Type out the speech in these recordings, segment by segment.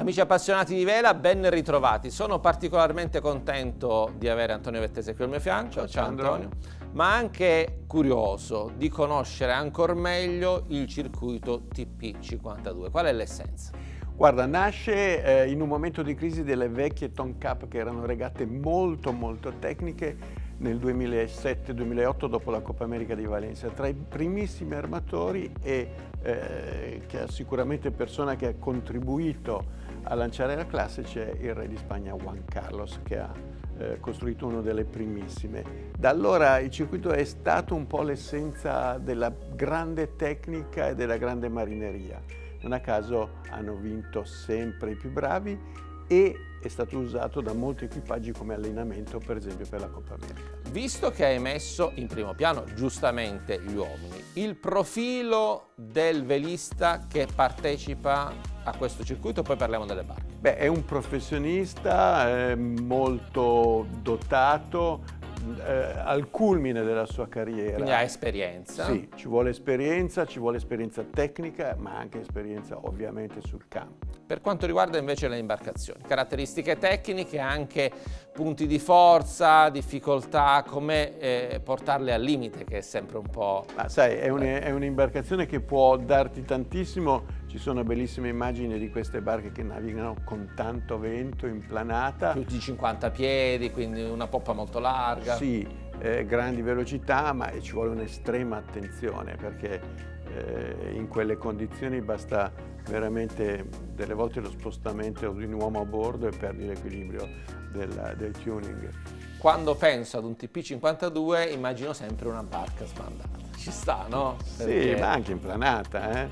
Amici appassionati di vela, ben ritrovati. Sono particolarmente contento di avere Antonio Vettese qui al mio fianco. Ciao Antonio. Ma anche curioso di conoscere ancora meglio il circuito TP52. Qual è l'essenza? Guarda, nasce in un momento di crisi delle vecchie Ton Cup, che erano regate molto tecniche, nel 2007-2008 dopo la Coppa America di Valencia. Tra i primissimi armatori e che ha sicuramente persona che ha contribuito a lanciare la classe c'è il re di Spagna Juan Carlos, che ha costruito una delle primissime. Da allora il circuito è stato un po' l'essenza della grande tecnica e della grande marineria. Non a caso hanno vinto sempre i più bravi e è stato usato da molti equipaggi come allenamento, per esempio per la Coppa America. Visto che hai messo in primo piano giustamente gli uomini, il profilo del velista che partecipa a questo circuito, poi parliamo delle barche. Beh, è un professionista molto dotato, al culmine della sua carriera. Quindi ha esperienza. Sì, ci vuole esperienza tecnica, ma anche esperienza ovviamente sul campo. Per quanto riguarda invece le imbarcazioni, caratteristiche tecniche, anche punti di forza, difficoltà, come portarle al limite, che è sempre un po'... Ma sai, è un'imbarcazione che può darti tantissimo. Ci sono bellissime immagini di queste barche che navigano con tanto vento, in planata. Più di 50 piedi, quindi una poppa molto larga. Sì, grandi velocità, ma ci vuole un'estrema attenzione, perché in quelle condizioni basta veramente delle volte lo spostamento di un uomo a bordo e perdi l'equilibrio del tuning. Quando penso ad un TP52 immagino sempre una barca sbandata. Ci sta, no? Perché sì, ma anche in planata,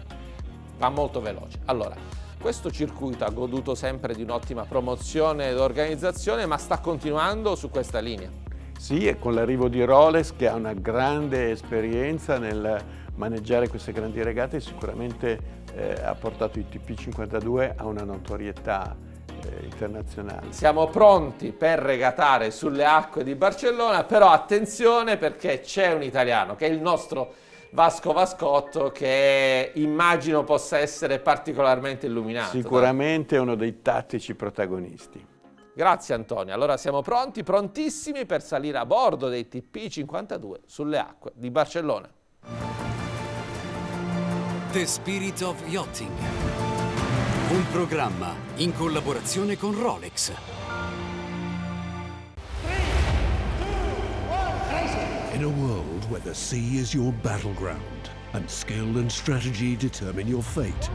va molto veloce. Allora, questo circuito ha goduto sempre di un'ottima promozione ed organizzazione, ma sta continuando su questa linea. Sì, e con l'arrivo di Rolex, che ha una grande esperienza nel maneggiare queste grandi regate, sicuramente ha portato il TP52 a una notorietà internazionale. Siamo pronti per regatare sulle acque di Barcellona, però attenzione, perché c'è un italiano che è il nostro Vasco Vascotto, che immagino possa essere particolarmente illuminato. Sicuramente è uno dei tattici protagonisti. Grazie Antonio. Allora siamo pronti, prontissimi per salire a bordo dei TP52 sulle acque di Barcellona. The Spirit of Yachting. Un programma in collaborazione con Rolex. In a world where the sea is your battleground and skill and strategy determine your fate,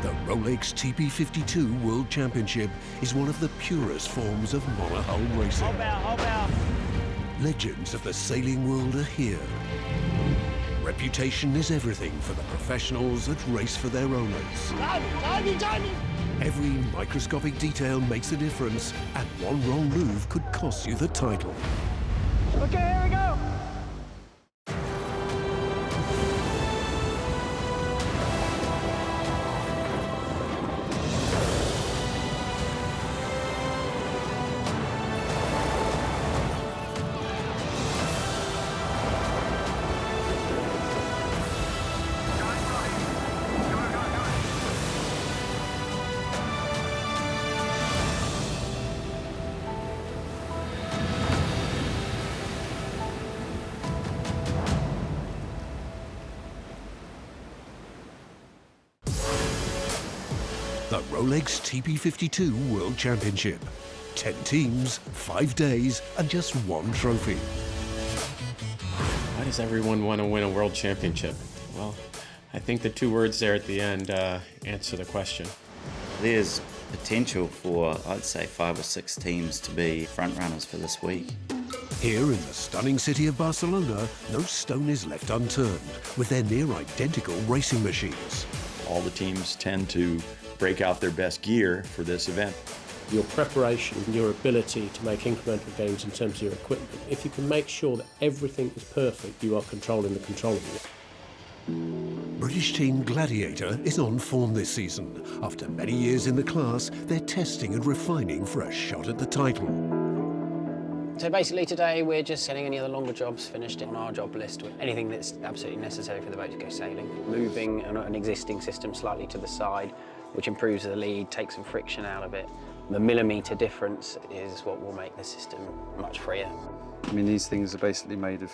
the Rolex TP52 World Championship is one of the purest forms of monohull racing. Hold out. Legends of the sailing world are here. Reputation is everything for the professionals that race for their owners. Timing! Every microscopic detail makes a difference, and one wrong move could cost you the title. Okay, here we go! The Rolex TP52 World Championship. 10 teams, 5 days, and just one trophy. Why does everyone want to win a world championship? Well, I think the two words there at the end answer the question. There's potential for, I'd say, 5 or 6 teams to be front runners for this week. Here in the stunning city of Barcelona, no stone is left unturned with their near-identical racing machines. All the teams tend to break out their best gear for this event. Your preparation, your ability to make incremental gains in terms of your equipment, if you can make sure that everything is perfect, you are controlling the controllables. British team Gladiator is on form this season. After many years in the class, they're testing and refining for a shot at the title. So basically today we're just getting any of the longer jobs finished on our job list. Anything that's absolutely necessary for the boat to go sailing. Moving an existing system slightly to the side, which improves the lead, takes some friction out of it. The millimetre difference is what will make the system much freer. I mean, these things are basically made of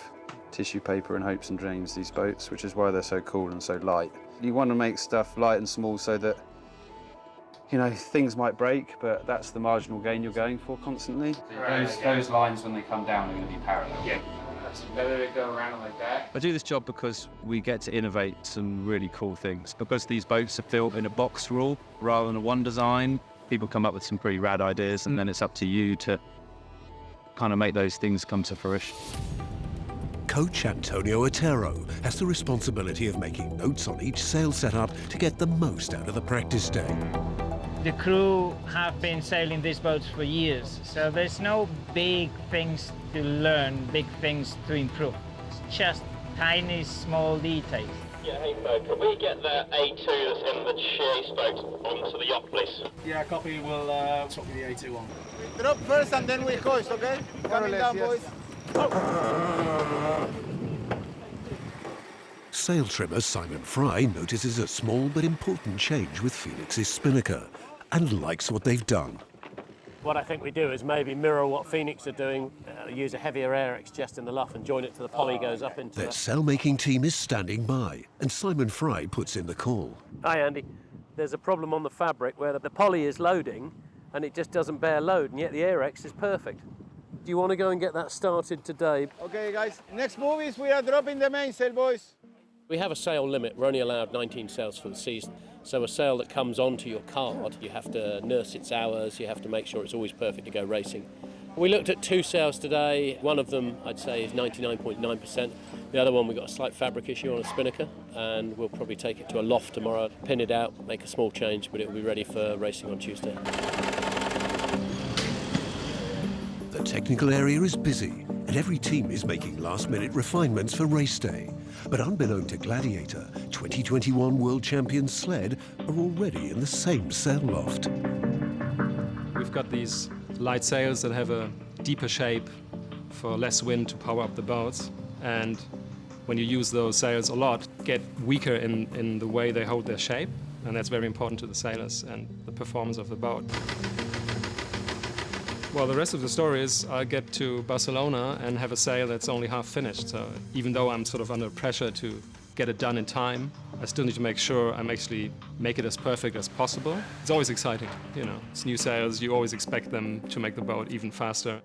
tissue paper and hopes and dreams, these boats, which is why they're so cool and so light. You want to make stuff light and small so that, you know, things might break, but that's the marginal gain you're going for constantly. Those lines, when they come down, are going to be parallel. Yeah. It's better to go around like that. I do this job because we get to innovate some really cool things. Because these boats are built in a box rule rather than a one design, people come up with some pretty rad ideas, and then it's up to you to kind of make those things come to fruition. Coach Antonio Otero has the responsibility of making notes on each sail setup to get the most out of the practice day. The crew have been sailing these boats for years, so there's no big things to learn, big things to improve. It's just tiny, small details. Yeah, hey, can we get the A2 that's in the chase boat onto the yacht, please? Yeah, copy. We'll swap the A2 on. Drop first and then we hoist, okay? Coming down, boys. Sail trimmer Simon Fry notices a small but important change with Phoenix's spinnaker and likes what they've done. What I think we do is maybe mirror what Phoenix are doing, use a heavier Aerex just in the luff and join it to the poly goes up into Their sail-making team is standing by, and Simon Fry puts in the call. Hi, Andy. There's a problem on the fabric where the poly is loading and it just doesn't bear load, and yet the Aerex is perfect. Do you want to go and get that started today? Okay, guys. Next move is we are dropping the mainsail, boys. We have a sail limit. We're only allowed 19 sails for the season. So a sail that comes onto your card, you have to nurse its hours, you have to make sure it's always perfect to go racing. We looked at 2 sails today. One of them, I'd say, is 99.9%. The other one, we've got a slight fabric issue on a spinnaker, and we'll probably take it to a loft tomorrow, pin it out, make a small change, but it will be ready for racing on Tuesday. The technical area is busy, and every team is making last-minute refinements for race day. But unbeknown to Gladiator, 2021 World Champions Sled are already in the same sail loft. We've got these light sails that have a deeper shape for less wind to power up the boats. And when you use those sails a lot, get weaker in the way they hold their shape. And that's very important to the sailors and the performance of the boat. Well, the rest of the story is I'll get to Barcelona and have a sail that's only half finished. So even though I'm sort of under pressure to get it done in time, I still need to make sure I'm actually make it as perfect as possible. It's always exciting, you know. It's new sails, you always expect them to make the boat even faster.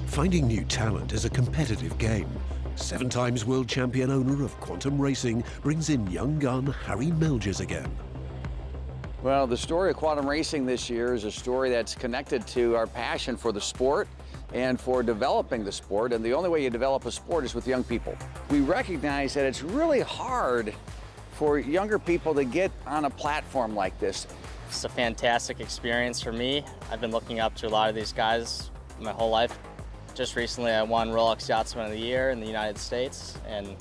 Finding new talent is a competitive game. 7 times world champion owner of Quantum Racing brings in young gun Harry Melgers again. Well, the story of Quantum Racing this year is a story that's connected to our passion for the sport and for developing the sport, and the only way you develop a sport is with young people. We recognize that it's really hard for younger people to get on a platform like this. It's a fantastic experience for me. I've been looking up to a lot of these guys my whole life. Just recently I won Rolex Yachtsman of the Year in the United States, and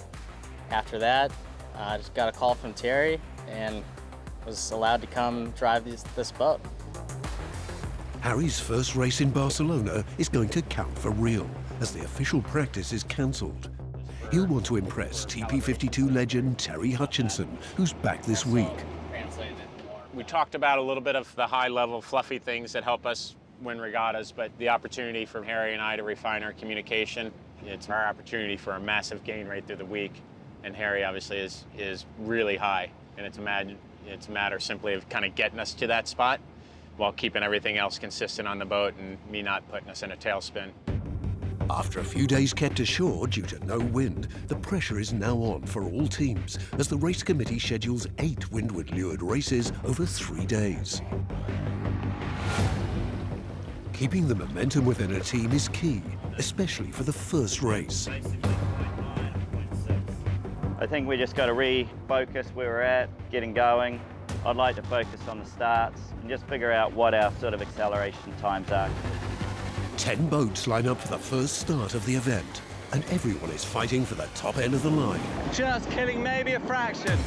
after that I just got a call from Terry and was allowed to come drive this boat. Harry's first race in Barcelona is going to count for real, as the official practice is cancelled. He'll want to impress TP52 legend Terry Hutchinson, who's back this week. We talked about a little bit of the high-level fluffy things that help us win regattas, but the opportunity for Harry and I to refine our communication, it's our opportunity for a massive gain right through the week, and Harry obviously is really high, and it's a matter simply of kind of getting us to that spot while keeping everything else consistent on the boat and me not putting us in a tailspin. After a few days kept ashore due to no wind, the pressure is now on for all teams as the race committee schedules 8 windward-lured races over 3 days. Keeping the momentum within a team is key, especially for the first race. I think we just got to refocus where we're at, getting going. I'd like to focus on the starts and just figure out what our sort of acceleration times are. 10 boats line up for the first start of the event, and everyone is fighting for the top end of the line. Just killing maybe a fraction.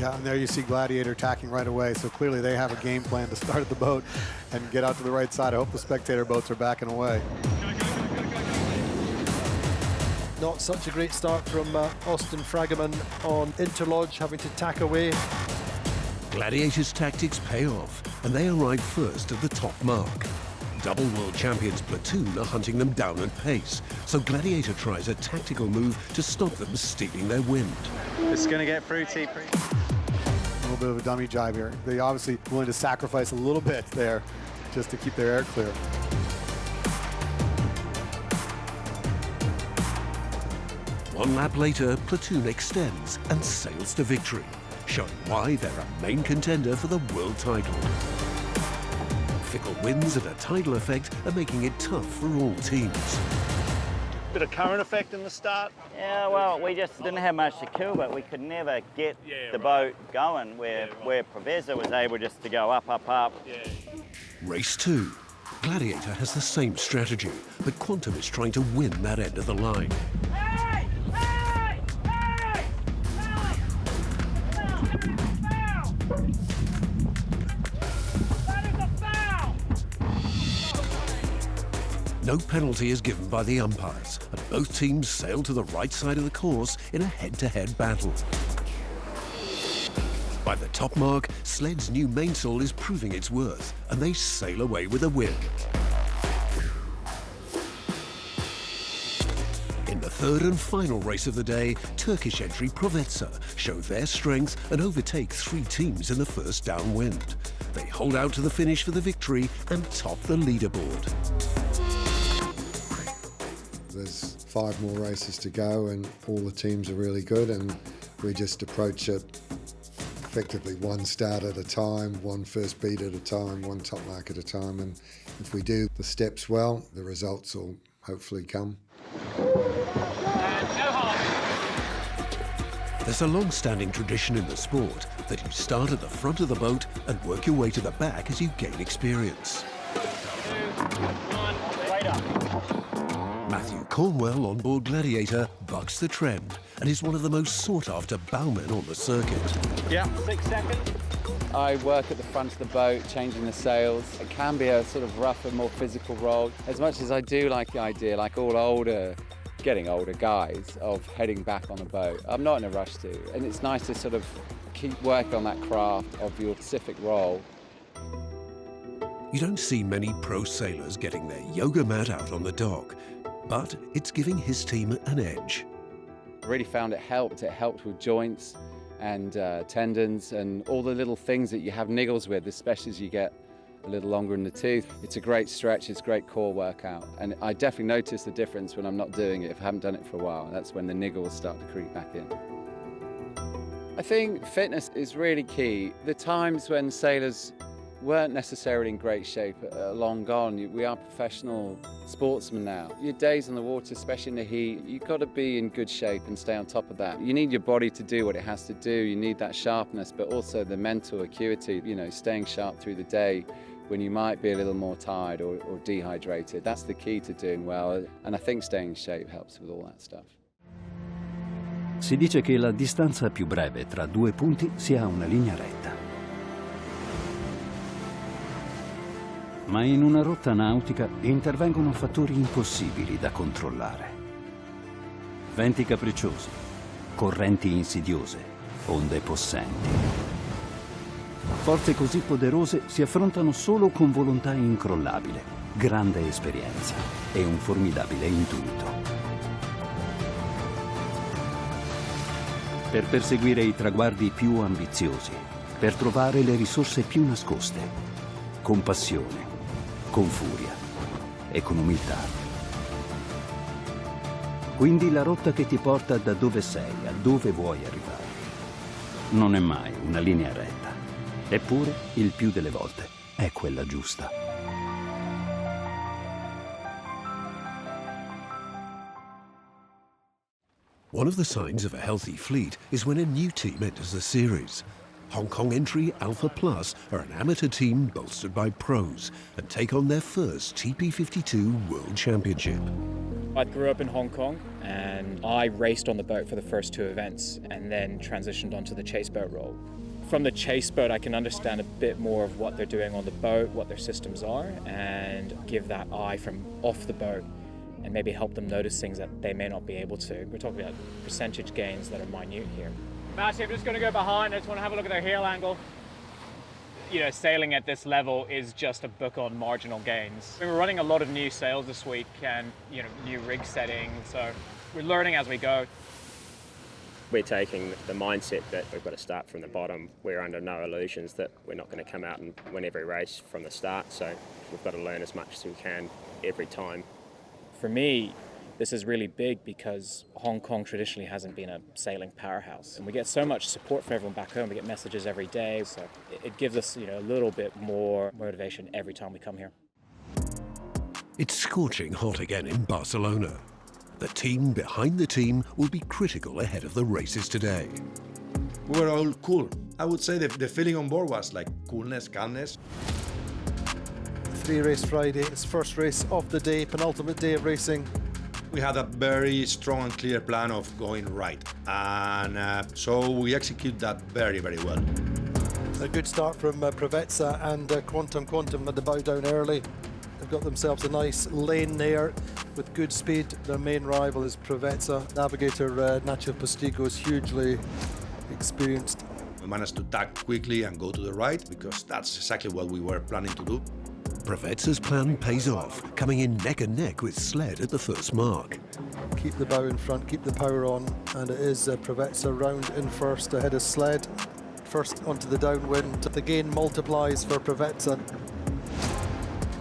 Yeah, and there you see Gladiator attacking right away, so clearly they have a game plan to start the boat and get out to the right side. I hope the spectator boats are backing away. Not such a great start from Austin Fragaman on Interlodge, having to tack away. Gladiators' tactics pay off, and they arrive first at the top mark. Double world champions Platoon are hunting them down at pace, so Gladiator tries a tactical move to stop them stealing their wind. It's going to get through, TP. A little bit of a dummy jibe here. They obviously willing to sacrifice a little bit there just to keep their air clear. One lap later, Platoon extends and sails to victory, showing why they're a main contender for the world title. Fickle winds and a tidal effect are making it tough for all teams. Bit of current effect in the start? Yeah, well, we just didn't have much to kill, but we could never get the boat going where Professor was able just to go up, up, up. Race 2. Gladiator has the same strategy, but Quantum is trying to win that end of the line. No penalty is given by the umpires, and both teams sail to the right side of the course in a head-to-head battle. By the top mark, Sled's new mainsail is proving its worth, and they sail away with a win. In the third and final race of the day, Turkish entry Provetsa show their strength and overtake 3 teams in the first downwind. They hold out to the finish for the victory and top the leaderboard. There's 5 more races to go and all the teams are really good, and we just approach it effectively one start at a time, one first beat at a time, one top mark at a time, and if we do the steps well, the results will hopefully come. There's a long-standing tradition in the sport that you start at the front of the boat and work your way to the back as you gain experience. 2, 1, right up. Matthew Cornwell on board Gladiator bucks the trend and is one of the most sought-after bowmen on the circuit. Yeah, 6 seconds. I work at the front of the boat, changing the sails. It can be a sort of rougher, more physical role. As much as I do like the idea, like all getting older guys, of heading back on a boat, I'm not in a rush to. And it's nice to sort of keep working on that craft of your specific role. You don't see many pro sailors getting their yoga mat out on the dock, but it's giving his team an edge. I really found it helped. It helped with joints and tendons and all the little things that you have niggles with, especially as you get a little longer in the tooth. It's a great stretch, it's a great core workout. And I definitely notice the difference when I'm not doing it, if I haven't done it for a while. That's when the niggles start to creep back in. I think fitness is really key. The times when sailors weren't necessarily in great shape are long gone. We are professional sportsmen now. Your days on the water, especially in the heat, you've got to be in good shape and stay on top of that. You need your body to do what it has to do. You need that sharpness, but also the mental acuity, you know, staying sharp through the day when you might be a little more tired or dehydrated. That's the key to doing well, and I think staying in shape helps with all that stuff. Si dice che la distanza più breve tra 2 punti sia una linea retta. Ma in una rotta nautica intervengono fattori impossibili da controllare. Venti capricciosi, correnti insidiose, onde possenti. Forze così poderose si affrontano solo con volontà incrollabile, grande esperienza e un formidabile intuito. Per perseguire i traguardi più ambiziosi, per trovare le risorse più nascoste, con passione, con furia e con umiltà. Quindi la rotta che ti porta da dove sei a dove vuoi arrivare non è mai una linea retta, eppure il più delle volte è quella giusta. One of the signs of a healthy fleet is when a new team enters the series. Hong Kong entry Alpha Plus are an amateur team bolstered by pros and take on their first TP52 World Championship. I grew up in Hong Kong and I raced on the boat for the first 2 events and then transitioned onto the chase boat role. From the chase boat, I can understand a bit more of what they're doing on the boat, what their systems are, and give that eye from off the boat and maybe help them notice things that they may not be able to. We're talking about percentage gains that are minute here. Matthew, I'm just going to go behind. I just want to have a look at their heel angle. You know, sailing at this level is just a book on marginal gains. We're running a lot of new sails this week and, you know, new rig settings, so we're learning as we go. We're taking the mindset that we've got to start from the bottom. We're under no illusions that we're not going to come out and win every race from the start, so we've got to learn as much as we can every time. For me, this is really big because Hong Kong traditionally hasn't been a sailing powerhouse. And we get so much support from everyone back home. We get messages every day. So it gives us, you know, a little bit more motivation every time we come here. It's scorching hot again in Barcelona. The team behind the team will be critical ahead of the races today. We were all cool. I would say the feeling on board was like coolness, calmness. 3-race Friday, it's first race of the day, penultimate day of racing. We had a very strong and clear plan of going right, and so we execute that very, very well. A good start from Provezza and Quantum at the bow down early. They've got themselves a nice lane there with good speed. Their main rival is Provezza. Navigator Nacho Postigo is hugely experienced. We managed to tack quickly and go to the right because that's exactly what we were planning to do. Provezza's plan pays off, coming in neck and neck with Sled at the first mark. Keep the bow in front, keep the power on, and it is Provezza round in first ahead of Sled. First onto the downwind. The gain multiplies for Provezza.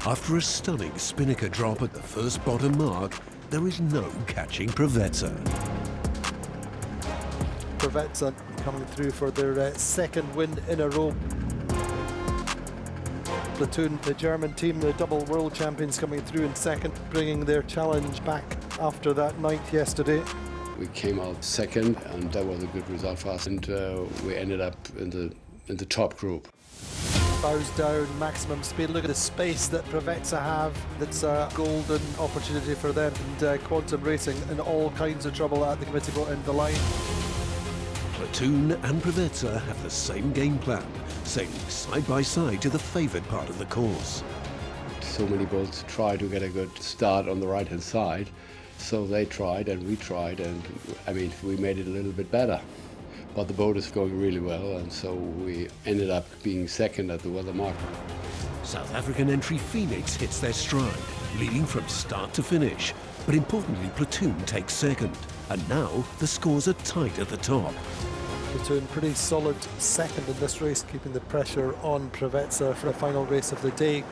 After a stunning spinnaker drop at the first bottom mark, there is no catching Provezza. Provezza coming through for their second win in a row. Platoon, the German team, the double world champions, coming through in second, bringing their challenge back after that ninth yesterday. We came out second, and that was a good result for us, and we ended up in the top group. Bows down, maximum speed. Look at the space that Provezza have. It's a golden opportunity for them. And Quantum Racing in all kinds of trouble at the committee boat end the line. Platoon and Provezza have the same game plan, sailing side by side to the favoured part of the course. So many boats try to get a good start on the right-hand side, so they tried and we tried, and I mean, we made it a little bit better. But the boat is going really well, and so we ended up being second at the weather mark. South African entry Phoenix hits their stride, leading from start to finish. But importantly, Platoon takes second, and now the scores are tight at the top. Platoon pretty solid second in this race, keeping the pressure on Provezza for the final race of the day.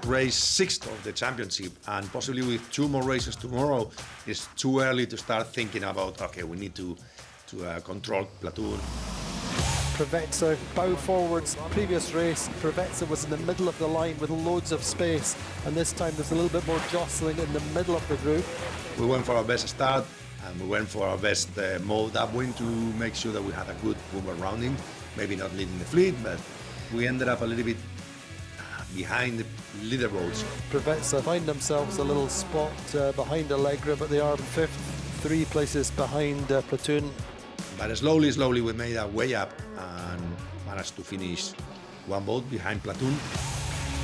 Race 6 of the championship, and possibly with 2 more races tomorrow, it's too early to start thinking about, okay, we need to control Platoon. Provezza bow forwards. Previous race, Provezza was in the middle of the line with loads of space, and this time there's a little bit more jostling in the middle of the group. We went for our best start, and we went for our best mode upwind to make sure that we had a good boomer rounding. Maybe not leading the fleet, but we ended up a little bit behind the leaderboards. Provezza find themselves a little spot behind Allegra, but they are 5th, 3 places behind Platoon. But slowly we made our way up and managed to finish 1 boat behind Platoon.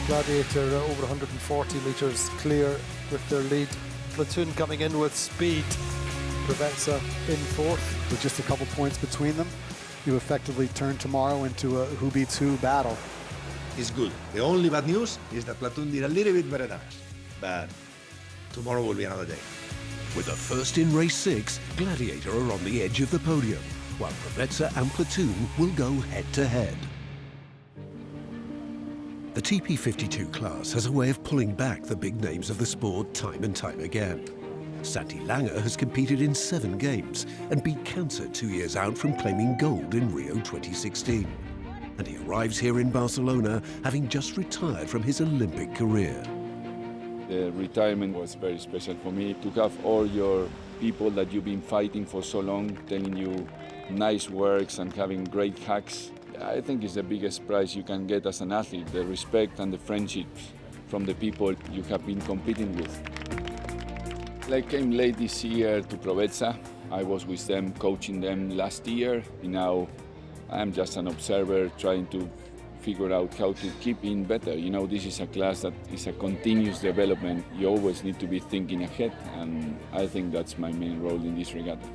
Gladiator over 140 metres clear with their lead. Platoon coming in with speed. Provezza in 4th. With just a couple points between them, you effectively turn tomorrow into a who beats who battle. It's good. The only bad news is that Platoon did a little bit better than us. But tomorrow will be another day. With a first in race 6, Gladiator are on the edge of the podium, while Provezza and Platoon will go head-to-head. The TP52 class has a way of pulling back the big names of the sport time and time again. Santi Langer has competed in 7 games and beat cancer 2 years out from claiming gold in Rio 2016. And he arrives here in Barcelona having just retired from his Olympic career. The retirement was very special for me. To have all your people that you've been fighting for so long telling you nice words and having great hacks, I think is the biggest prize you can get as an athlete, the respect and the friendships from the people you have been competing with. I came late this year to Provezza. I was with them, coaching them last year. Now I'm just an observer trying to figure out how to keep in better. You know, this is a class that is a continuous development. You always need to be thinking ahead, and I think that's my main role in this regatta.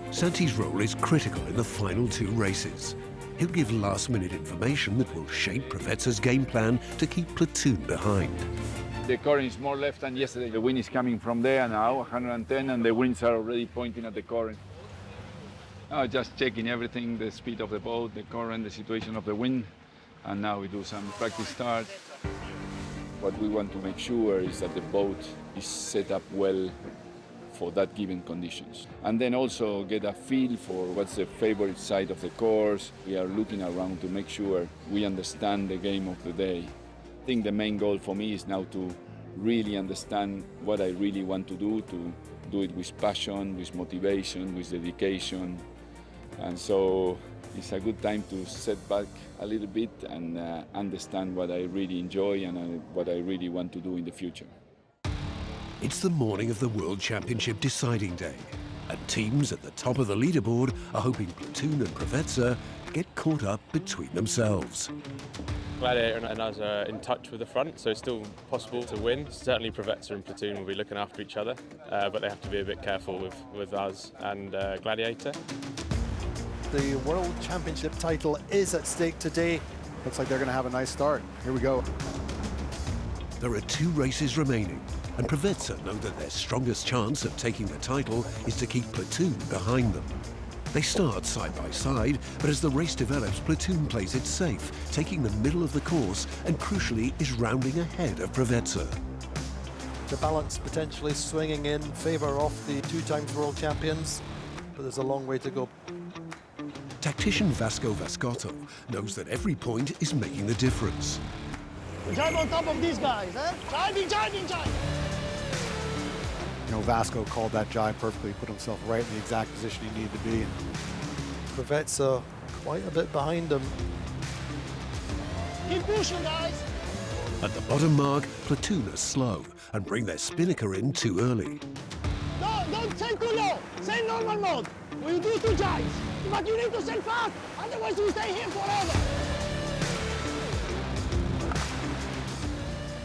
Santi's role is critical in the final 2 races. He'll give last-minute information that will shape Professor's game plan to keep Platoon behind. The current is more left than yesterday. The wind is coming from there now, 110, and the winds are already pointing at the current. Now just checking everything, the speed of the boat, the current, the situation of the wind, and now we do some practice start. What we want to make sure is that the boat is set up well for that given conditions. And then also get a feel for what's the favorite side of the course. We are looking around to make sure we understand the game of the day. I think the main goal for me is now to really understand what I really want to do it with passion, with motivation, with dedication. And so it's a good time to set back a little bit and understand what I really enjoy and what I really want to do in the future. It's the morning of the World Championship deciding day, and teams at the top of the leaderboard are hoping Platoon and Professor get caught up between themselves. Gladiator and us are in touch with the front, so it's still possible to win. Certainly Professor and Platoon will be looking after each other, but they have to be a bit careful with us and Gladiator. The World Championship title is at stake today. Looks like they're going to have a nice start. Here we go. There are 2 races remaining, and Professor know that their strongest chance of taking the title is to keep Platoon behind them. They start side by side, but as the race develops, Platoon plays it safe, taking the middle of the course and crucially is rounding ahead of Professor. The balance potentially swinging in favour of the 2-time world champions, but there's a long way to go. Tactician Vasco Vascotto knows that every point is making the difference. Jump on top of these guys, eh? Jiving, jiving, jiving. You know, Vasco called that jive perfectly, put himself right in the exact position he needed to be in. Professor quite a bit behind him. Keep pushing, guys. At the bottom mark, Platoon are slow and bring their spinnaker in too early. No, don't sail too low. Sail normal mode. We do 2 jives. But you need to sail fast, otherwise you stay here forever.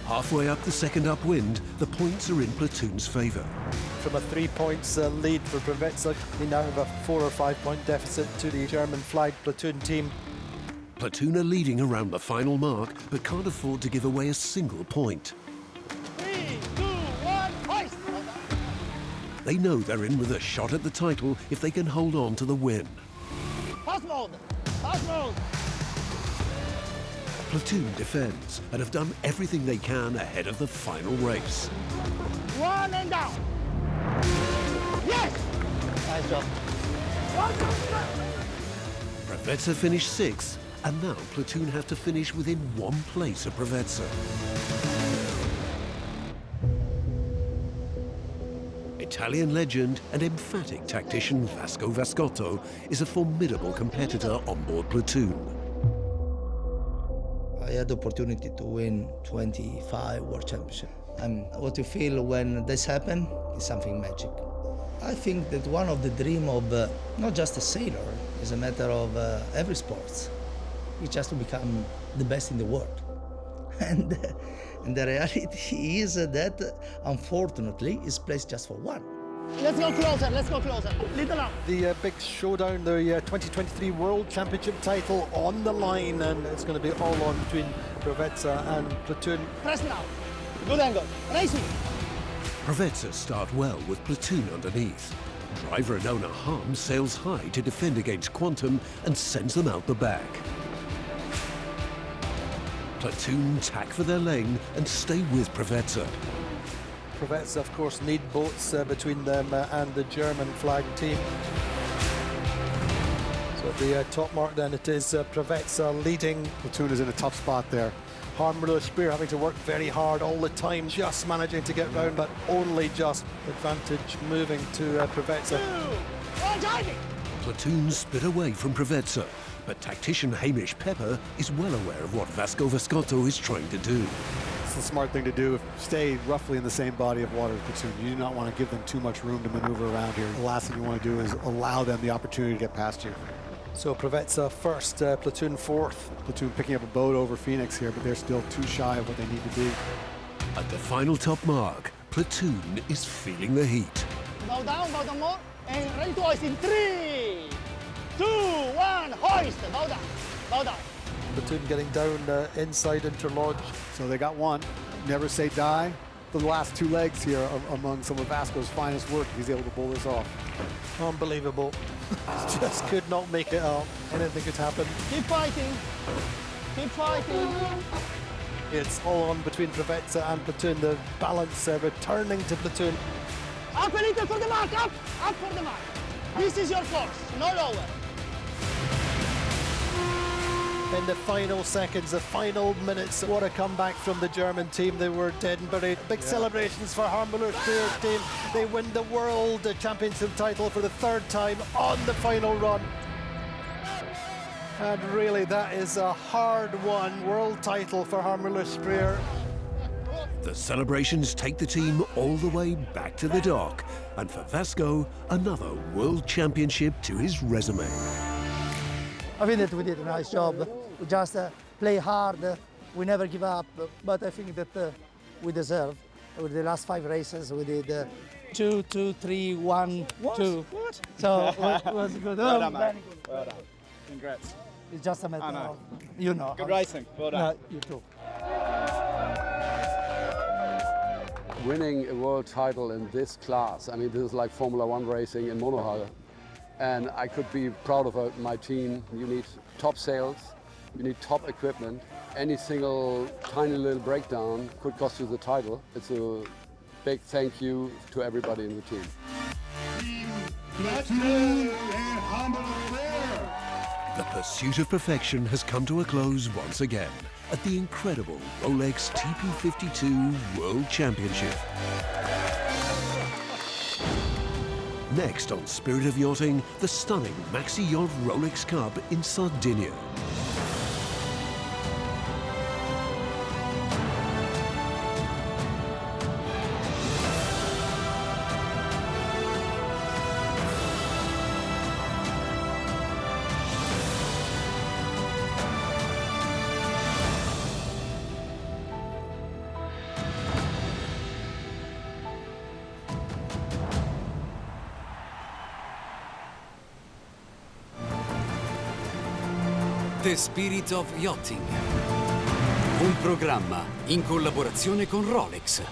Halfway up the second upwind, the points are in Platoon's favour. From a 3 points lead for Professor, they now have a 4 or 5 point deficit to the German flagged Platoon team. Platoon are leading around the final mark, but can't afford to give away a single point. 3, 2, 1, hoist! They know they're in with a shot at the title if they can hold on to the win. Fast mode! Fast mode! Platoon defends and have done everything they can ahead of the final race. 1 and down! Yes! Nice job. Professor finished 6th, and now Platoon have to finish within 1 place of Professor. Italian legend and emphatic tactician Vasco Vascotto is a formidable competitor on board Platoon. I had the opportunity to win 25 World Championship. And what you feel when this happens is something magic. I think that one of the dream of not just a sailor is a matter of every sport. It's just to become the best in the world. And the reality is that, unfortunately, it's placed just for one. Let's go closer, let's go closer. Little up. The big showdown, the 2023 World Championship title on the line, and it's going to be all on between Professor and Platoon. Press now. Good angle. Racing. Professor start well with Platoon underneath. Driver Nona Harm sails high to defend against Quantum and sends them out the back. Platoon tack for their lane and stay with Professor. Professor, of course, need boats between them and the German flag team. So the top mark then, it is Professor leading. Platoon is in a tough spot there. Harm with a spear, having to work very hard all the time, just managing to get round, but only just. Advantage moving to Professor. Platoon split away from Professor, but tactician Hamish Pepper is well aware of what Vasco Vascotto is trying to do. It's the smart thing to do. Stay roughly in the same body of water as Platoon. You do not want to give them too much room to maneuver around here. The last thing you want to do is allow them the opportunity to get past you. So Professor first, Platoon fourth. Platoon picking up a boat over Phoenix here, but they're still too shy of what they need to be. At the final top mark, Platoon is feeling the heat. Bow down more, and ready to hoist in 3, 2, 1, hoist, bow down, bow down. Platoon getting down inside interlodge. So they got one. Never say die. The last two legs here are among some of Vasco's finest work. He's able to pull this off. Unbelievable. Just could not make it up. Anything could happen. Keep fighting. Keep fighting. It's all on between Provezza and Platoon. The balance returning to Platoon. Up a little for the mark, up for the mark. This is your course, no lower. In the final seconds, the final minutes, what a comeback from the German team. They were dead and buried. Big celebrations for Harmler Spear's team. They win the World Championship title for the third time on the final run. And really, that is a hard-won world title for Harmler Spear. The celebrations take the team all the way back to the dock. And for Vasco, another World Championship to his resume. I think that we did a nice job. We just play hard. We never give up. But I think that we deserve. With the last 5 races, we did 2, 2, 3, 1, 2. What? So it was good. Well done, mate. Very good. Well done. Congrats. It's just a matter I know. of, you know. Good racing. Well done. No, you too. Winning a world title in this class, I mean, this is like Formula One racing in monohull. And I could be proud of my team. You need top sales, you need top equipment. Any single tiny little breakdown could cost you the title. It's a big thank you to everybody in the team. The pursuit of perfection has come to a close once again at the incredible Rolex TP52 World Championship. Next on Spirit of Yachting, the stunning Maxi Yacht Rolex Cup in Sardinia. The Spirit of Yachting. Un programma in collaborazione con Rolex.